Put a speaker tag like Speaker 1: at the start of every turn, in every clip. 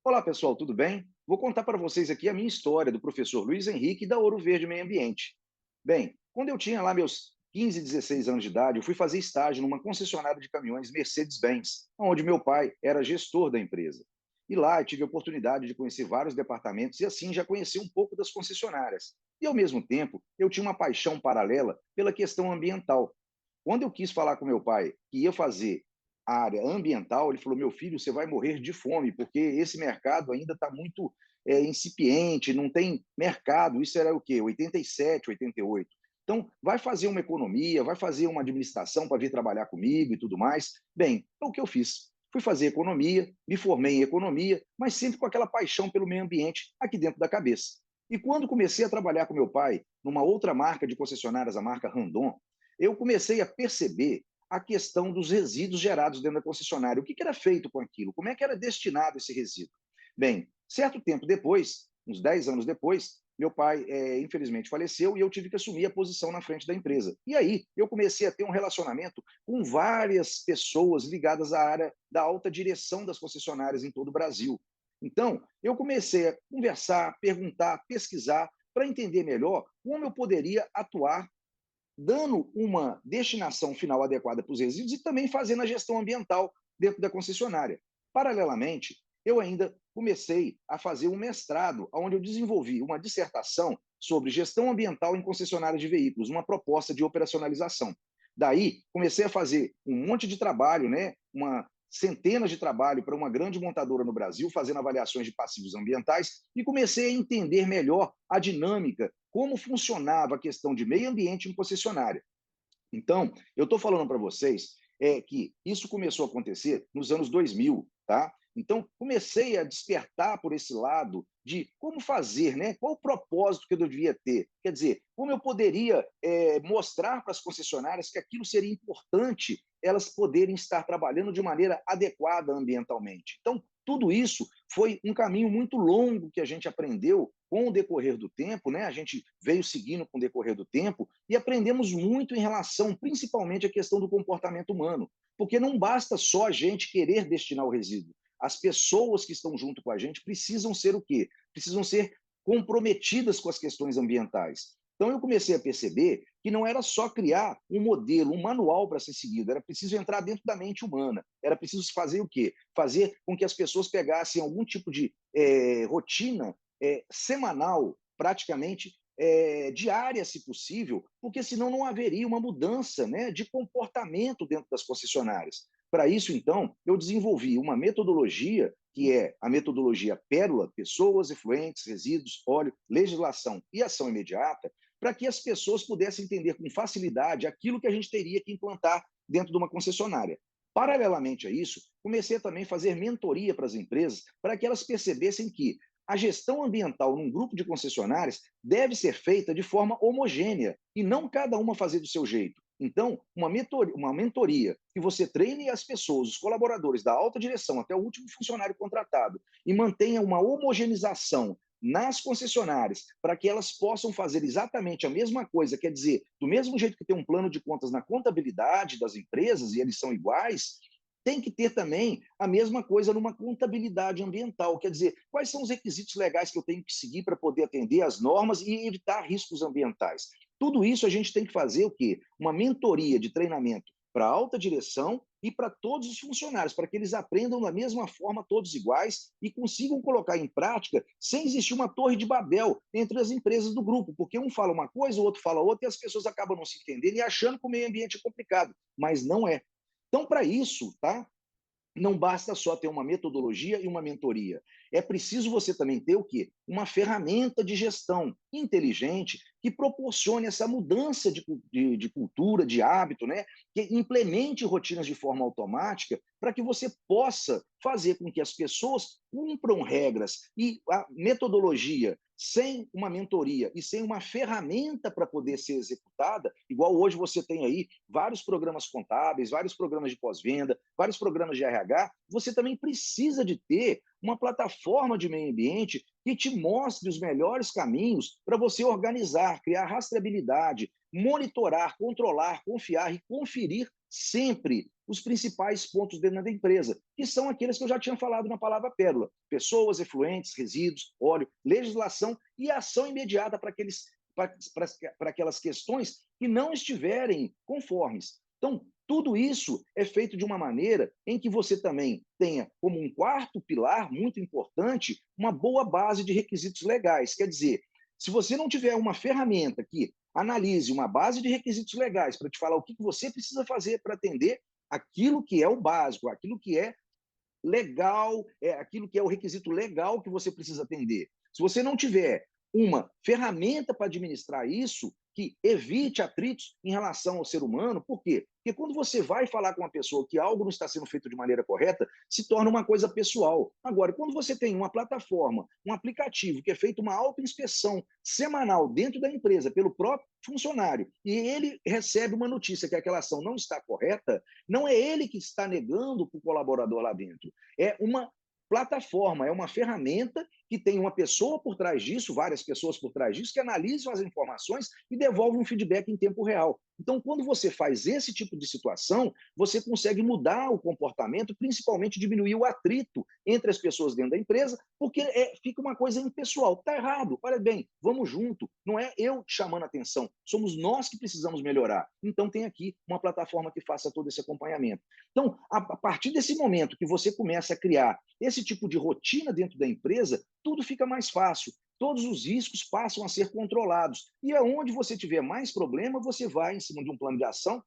Speaker 1: Olá, pessoal, tudo bem? Vou contar para vocês aqui a minha história do professor Luiz Henrique da Ouro Verde Meio Ambiente. Bem, quando eu tinha lá meus 15, 16 anos de idade, eu fui fazer estágio numa concessionária de caminhões Mercedes-Benz, onde meu pai era gestor da empresa. E lá eu tive a oportunidade de conhecer vários departamentos e assim já conhecer um pouco das concessionárias. E ao mesmo tempo, eu tinha uma paixão paralela pela questão ambiental. Quando eu quis falar com meu pai que ia fazer a área ambiental, ele falou: meu filho, você vai morrer de fome, porque esse mercado ainda está muito incipiente, não tem mercado. Isso era o quê? 87, 88. Então, vai fazer uma economia, vai fazer uma administração para vir trabalhar comigo e tudo mais. Bem, é o que eu fiz. Fui fazer economia, me formei em economia, mas sempre com aquela paixão pelo meio ambiente aqui dentro da cabeça. E quando comecei a trabalhar com meu pai numa outra marca de concessionárias, a marca Randon, eu comecei a perceber a questão dos resíduos gerados dentro da concessionária. O que era feito com aquilo? Como é que era destinado esse resíduo? Bem, certo tempo depois, uns 10 anos depois, meu pai, infelizmente, faleceu e eu tive que assumir a posição na frente da empresa. E aí, eu comecei a ter um relacionamento com várias pessoas ligadas à área da alta direção das concessionárias em todo o Brasil. Então, eu comecei a conversar, perguntar, pesquisar, para entender melhor como eu poderia atuar dando uma destinação final adequada para os resíduos e também fazendo a gestão ambiental dentro da concessionária. Paralelamente, eu ainda comecei a fazer um mestrado, onde eu desenvolvi uma dissertação sobre gestão ambiental em concessionárias de veículos, uma proposta de operacionalização. Daí, comecei a fazer um monte de trabalho, né, uma centenas de trabalho para uma grande montadora no Brasil, fazendo avaliações de passivos ambientais, e comecei a entender melhor a dinâmica, como funcionava a questão de meio ambiente em concessionária. Então, eu estou falando para vocês que isso começou a acontecer nos anos 2000, tá? Então, comecei a despertar por esse lado de como fazer, né? Qual o propósito que eu devia ter? Quer dizer, como eu poderia mostrar para as concessionárias que aquilo seria importante elas poderem estar trabalhando de maneira adequada ambientalmente. Então, tudo isso foi um caminho muito longo que a gente aprendeu com o decorrer do tempo, né? A gente veio seguindo com o decorrer do tempo e aprendemos muito em relação, principalmente, à questão do comportamento humano, porque não basta só a gente querer destinar o resíduo. As pessoas que estão junto com a gente precisam ser o quê? Precisam ser comprometidas com as questões ambientais. Então, eu comecei a perceber que não era só criar um modelo, um manual para ser seguido, era preciso entrar dentro da mente humana, era preciso fazer o quê? Fazer com que as pessoas pegassem algum tipo de rotina semanal, praticamente diária, se possível, porque senão não haveria uma mudança, né, de comportamento dentro das concessionárias. Para isso, então, eu desenvolvi uma metodologia que é a metodologia Pérola, pessoas, efluentes, resíduos, óleo, legislação e ação imediata, para que as pessoas pudessem entender com facilidade aquilo que a gente teria que implantar dentro de uma concessionária. Paralelamente a isso, comecei a também fazer mentoria para as empresas, para que elas percebessem que a gestão ambiental num grupo de concessionárias deve ser feita de forma homogênea e não cada uma fazer do seu jeito. Então, uma mentoria que você treine as pessoas, os colaboradores, da alta direção até o último funcionário contratado, e mantenha uma homogeneização nas concessionárias, para que elas possam fazer exatamente a mesma coisa, quer dizer, do mesmo jeito que tem um plano de contas na contabilidade das empresas, e eles são iguais, tem que ter também a mesma coisa numa contabilidade ambiental, quer dizer, quais são os requisitos legais que eu tenho que seguir para poder atender às normas e evitar riscos ambientais. Tudo isso a gente tem que fazer o quê? Uma mentoria de treinamento para a alta direção e para todos os funcionários, para que eles aprendam da mesma forma, todos iguais, e consigam colocar em prática sem existir uma torre de Babel entre as empresas do grupo, porque um fala uma coisa, o outro fala outra, e as pessoas acabam não se entendendo e achando que o meio ambiente é complicado, mas não é. Então, para isso, tá? Não basta só ter uma metodologia e uma mentoria. É preciso você também ter o quê? Uma ferramenta de gestão inteligente que proporcione essa mudança de cultura, de hábito, né? Que implemente rotinas de forma automática para que você possa fazer com que as pessoas cumpram regras e a metodologia sem uma mentoria e sem uma ferramenta para poder ser executada, igual hoje você tem aí vários programas contábeis, vários programas de pós-venda, vários programas de RH, você também precisa de ter uma plataforma de meio ambiente que te mostre os melhores caminhos para você organizar, criar rastreabilidade, monitorar, controlar, confiar e conferir sempre os principais pontos dentro da empresa, que são aqueles que eu já tinha falado na palavra pérola: pessoas, efluentes, resíduos, óleo, legislação e ação imediata para aquelas questões que não estiverem conformes. Então, tudo isso é feito de uma maneira em que você também tenha como um quarto pilar muito importante uma boa base de requisitos legais. Quer dizer, se você não tiver uma ferramenta que analise uma base de requisitos legais para te falar o que você precisa fazer para atender aquilo que é o básico, aquilo que é legal, aquilo que é o requisito legal que você precisa atender. Se você não tiver uma ferramenta para administrar isso, que evite atritos em relação ao ser humano, por quê? Porque quando você vai falar com uma pessoa que algo não está sendo feito de maneira correta, se torna uma coisa pessoal. Agora, quando você tem uma plataforma, um aplicativo que é feito uma autoinspeção semanal dentro da empresa pelo próprio funcionário, e ele recebe uma notícia que aquela ação não está correta, não é ele que está negando para o colaborador lá dentro, é uma plataforma, é uma ferramenta que tem uma pessoa por trás disso, várias pessoas por trás disso, que analisam as informações e devolvem um feedback em tempo real. Então, quando você faz esse tipo de situação, você consegue mudar o comportamento, principalmente diminuir o atrito entre as pessoas dentro da empresa, porque fica uma coisa impessoal. Está errado, olha bem, vamos junto. Não é eu chamando a atenção, somos nós que precisamos melhorar. Então, tem aqui uma plataforma que faça todo esse acompanhamento. Então, a partir desse momento que você começa a criar esse tipo de rotina dentro da empresa, tudo fica mais fácil. Todos os riscos passam a ser controlados. E aonde você tiver mais problema, você vai em cima de um plano de ação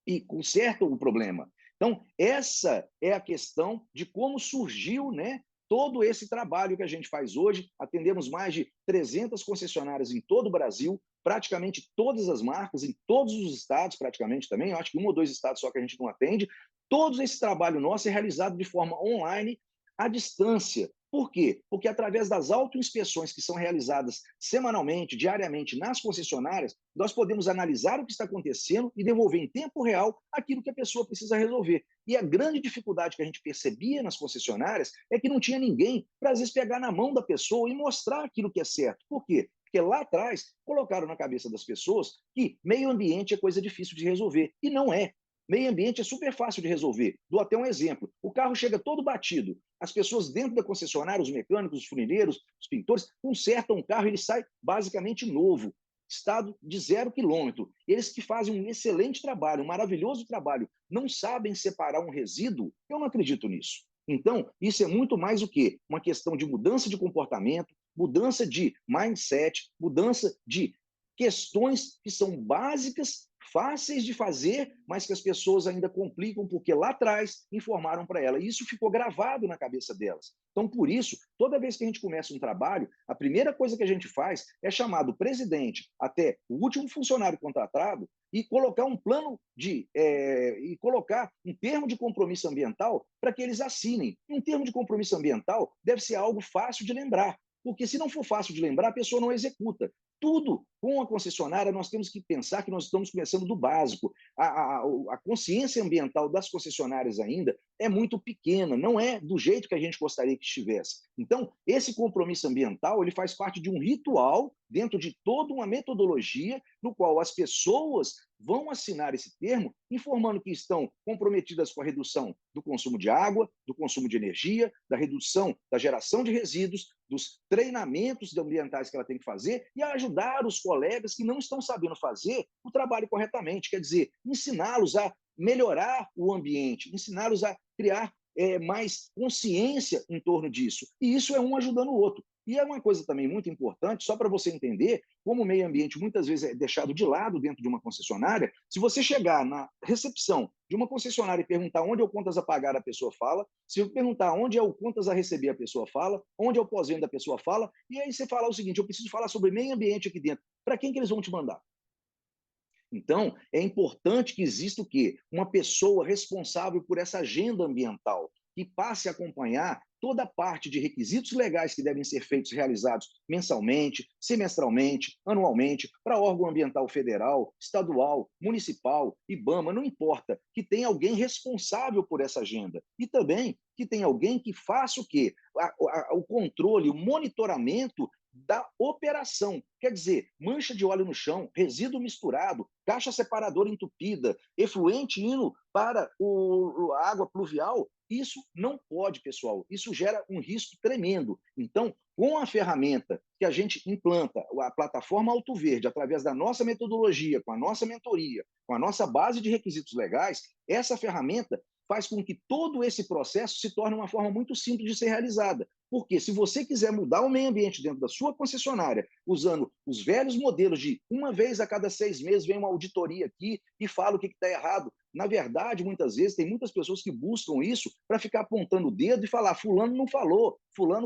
Speaker 1: e conserta o problema. Então, essa é a questão de como surgiu, né, todo esse trabalho que a gente faz hoje. Atendemos mais de 300 concessionárias em todo o Brasil, praticamente todas as marcas, em todos os estados, praticamente também. Eu acho que um ou dois estados só que a gente não atende. Todo esse trabalho nosso é realizado de forma online, à distância. Por quê? Porque através das autoinspeções que são realizadas semanalmente, diariamente nas concessionárias, nós podemos analisar o que está acontecendo e devolver em tempo real aquilo que a pessoa precisa resolver. E a grande dificuldade que a gente percebia nas concessionárias é que não tinha ninguém para, às vezes, pegar na mão da pessoa e mostrar aquilo que é certo. Por quê? Porque lá atrás colocaram na cabeça das pessoas que meio ambiente é coisa difícil de resolver. E não é. Meio ambiente é super fácil de resolver. Dou até um exemplo. O carro chega todo batido. As pessoas dentro da concessionária, os mecânicos, os funileiros, os pintores, consertam o carro e ele sai basicamente novo, estado de 0 quilômetro. Eles que fazem um excelente trabalho, um maravilhoso trabalho, não sabem separar um resíduo, eu não acredito nisso. Então, isso é muito mais o quê? Uma questão de mudança de comportamento, mudança de mindset, mudança de questões que são básicas, fáceis de fazer, mas que as pessoas ainda complicam porque lá atrás informaram para ela. E isso ficou gravado na cabeça delas. Então, por isso, toda vez que a gente começa um trabalho, a primeira coisa que a gente faz é chamar do presidente até o último funcionário contratado e colocar um plano e colocar um termo de compromisso ambiental para que eles assinem. Um termo de compromisso ambiental deve ser algo fácil de lembrar, porque se não for fácil de lembrar, a pessoa não executa. Tudo com a concessionária, nós temos que pensar que nós estamos começando do básico. A consciência ambiental das concessionárias ainda é muito pequena, não é do jeito que a gente gostaria que estivesse. Então, esse compromisso ambiental ele faz parte de um ritual dentro de toda uma metodologia no qual as pessoas vão assinar esse termo informando que estão comprometidas com a redução do consumo de água, do consumo de energia, da redução da geração de resíduos, dos treinamentos ambientais que ela tem que fazer e ajudar os colegas que não estão sabendo fazer o trabalho corretamente. Quer dizer, ensiná-los a melhorar o ambiente, ensiná-los a criar mais consciência em torno disso. E isso é um ajudando o outro. E é uma coisa também muito importante, só para você entender como o meio ambiente muitas vezes é deixado de lado dentro de uma concessionária. Se você chegar na recepção de uma concessionária e perguntar onde é o contas a pagar, a pessoa fala. Se eu perguntar onde é o contas a receber, a pessoa fala. Onde é o pós-venda, a pessoa fala. E aí você fala o seguinte, eu preciso falar sobre meio ambiente aqui dentro. Para quem que eles vão te mandar? Então, é importante que exista o quê? Uma pessoa responsável por essa agenda ambiental, que passe a acompanhar toda a parte de requisitos legais que devem ser feitos, realizados mensalmente, semestralmente, anualmente, para órgão ambiental federal, estadual, municipal, IBAMA, não importa, que tenha alguém responsável por essa agenda. E também que tenha alguém que faça o quê? O controle, o monitoramento da operação. Quer dizer, mancha de óleo no chão, resíduo misturado, caixa separadora entupida, efluente indo para a água pluvial, isso não pode, pessoal. Isso gera um risco tremendo. Então, com a ferramenta que a gente implanta, a plataforma Auto Verde, através da nossa metodologia, com a nossa mentoria, com a nossa base de requisitos legais, essa ferramenta faz com que todo esse processo se torne uma forma muito simples de ser realizada. Porque se você quiser mudar o meio ambiente dentro da sua concessionária, usando os velhos modelos de uma vez a cada 6 meses vem uma auditoria aqui e fala o que está errado, na verdade, muitas vezes, tem muitas pessoas que buscam isso para ficar apontando o dedo e falar fulano não falou, fulano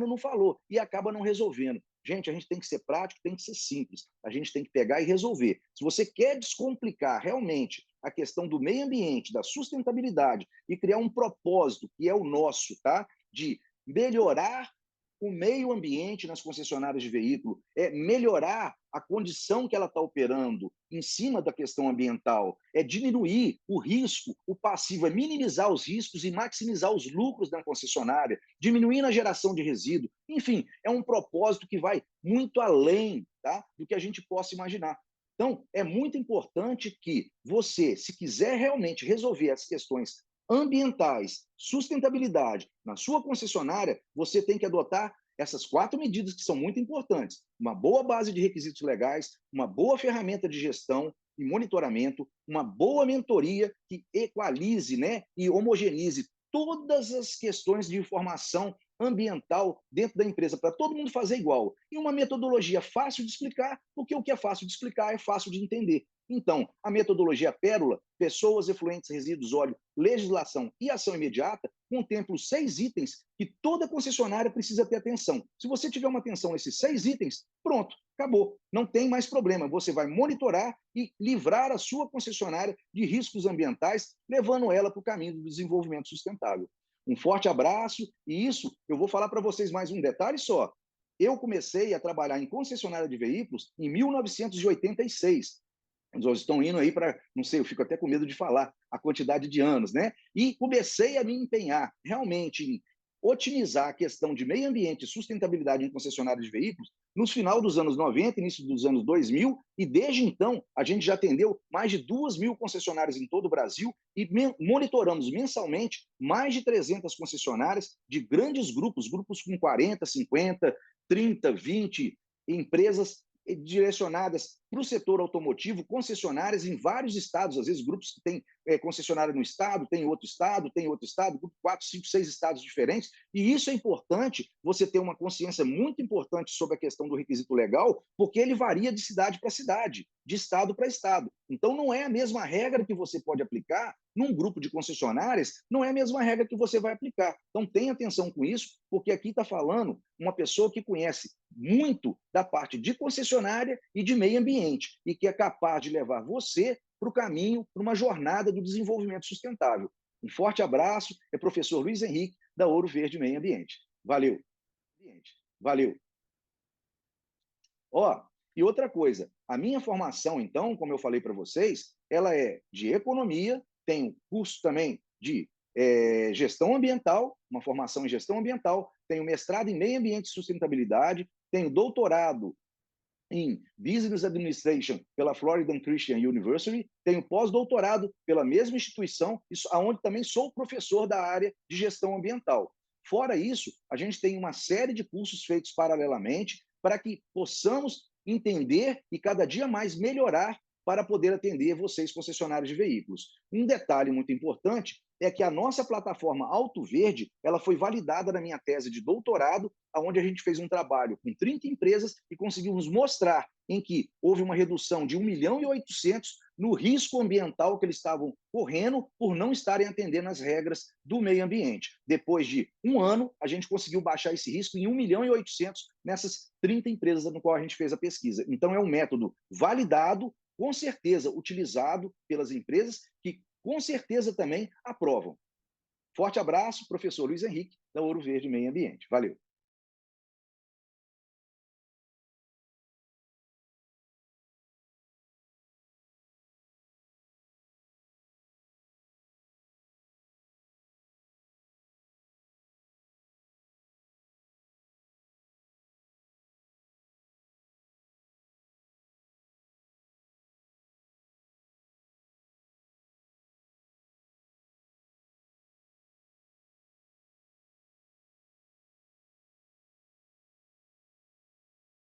Speaker 1: não falou, e acaba não resolvendo. Gente, a gente tem que ser prático, tem que ser simples. A gente tem que pegar e resolver. Se você quer descomplicar realmente a questão do meio ambiente, da sustentabilidade e criar um propósito que é o nosso, tá? De melhorar o meio ambiente nas concessionárias de veículo, é melhorar a condição que ela está operando em cima da questão ambiental, é diminuir o risco, o passivo, é minimizar os riscos e maximizar os lucros da concessionária, diminuir a geração de resíduo. Enfim, é um propósito que vai muito além, tá, do que a gente possa imaginar. Então, é muito importante que você, se quiser realmente resolver as questões ambientais, sustentabilidade na sua concessionária, você tem que adotar essas 4 medidas que são muito importantes. Uma boa base de requisitos legais, uma boa ferramenta de gestão e monitoramento, uma boa mentoria que equalize, né, e homogeneize todas as questões de informação ambiental dentro da empresa, para todo mundo fazer igual. E uma metodologia fácil de explicar, porque o que é fácil de explicar é fácil de entender. Então, a metodologia Pérola, pessoas, efluentes, resíduos, óleo, legislação e ação imediata, contempla os 6 itens que toda concessionária precisa ter atenção. Se você tiver uma atenção nesses 6 itens, pronto, acabou. Não tem mais problema. Você vai monitorar e livrar a sua concessionária de riscos ambientais, levando ela para o caminho do desenvolvimento sustentável. Um forte abraço, e isso eu vou falar para vocês mais um detalhe só. Eu comecei a trabalhar em concessionária de veículos em 1986. Nós estão indo aí para, não sei, eu fico até com medo de falar a quantidade de anos, né? E comecei a me empenhar realmente em otimizar a questão de meio ambiente e sustentabilidade em concessionárias de veículos no final dos anos 90, início dos anos 2000, e desde então a gente já atendeu mais de 2.000 concessionárias em todo o Brasil e monitoramos mensalmente mais de 300 concessionárias de grandes grupos, grupos com 40, 50, 30, 20 empresas direcionadas para o setor automotivo, concessionárias em vários estados, às vezes grupos que têm concessionária no estado, tem outro estado, grupo 4, 5, 6 estados diferentes, e isso é importante, você ter uma consciência muito importante sobre a questão do requisito legal, porque ele varia de cidade para cidade, de estado para estado. Então, não é a mesma regra que você pode aplicar num grupo de concessionárias, não é a mesma regra que você vai aplicar. Então, tenha atenção com isso, porque aqui está falando uma pessoa que conhece muito da parte de concessionária e de meio ambiente, e que é capaz de levar você para o caminho, para uma jornada do desenvolvimento sustentável. Um forte abraço, é professor Luiz Henrique, da Ouro Verde Meio Ambiente. Valeu. Valeu. Ó, e outra coisa, a minha formação, então, como eu falei para vocês, ela é de economia, tenho curso também de gestão ambiental, uma formação em gestão ambiental, tenho mestrado em meio ambiente e sustentabilidade, tenho doutorado em Business Administration pela Florida Christian University, tenho pós-doutorado pela mesma instituição, onde também sou professor da área de gestão ambiental. Fora isso, a gente tem uma série de cursos feitos paralelamente para que possamos entender e cada dia mais melhorar para poder atender vocês, concessionários de veículos. Um detalhe muito importante é que a nossa plataforma Auto Verde, ela foi validada na minha tese de doutorado, onde a gente fez um trabalho com 30 empresas e conseguimos mostrar em que houve uma redução de 1.800.000 no risco ambiental que eles estavam correndo por não estarem atendendo as regras do meio ambiente. Depois de um ano, a gente conseguiu baixar esse risco em 1.800.000 nessas 30 empresas no qual a gente fez a pesquisa. Então, é um método validado, com certeza utilizado pelas empresas que com certeza também aprovam. Forte abraço, professor Luiz Henrique, da Ouro Verde Meio Ambiente. Valeu.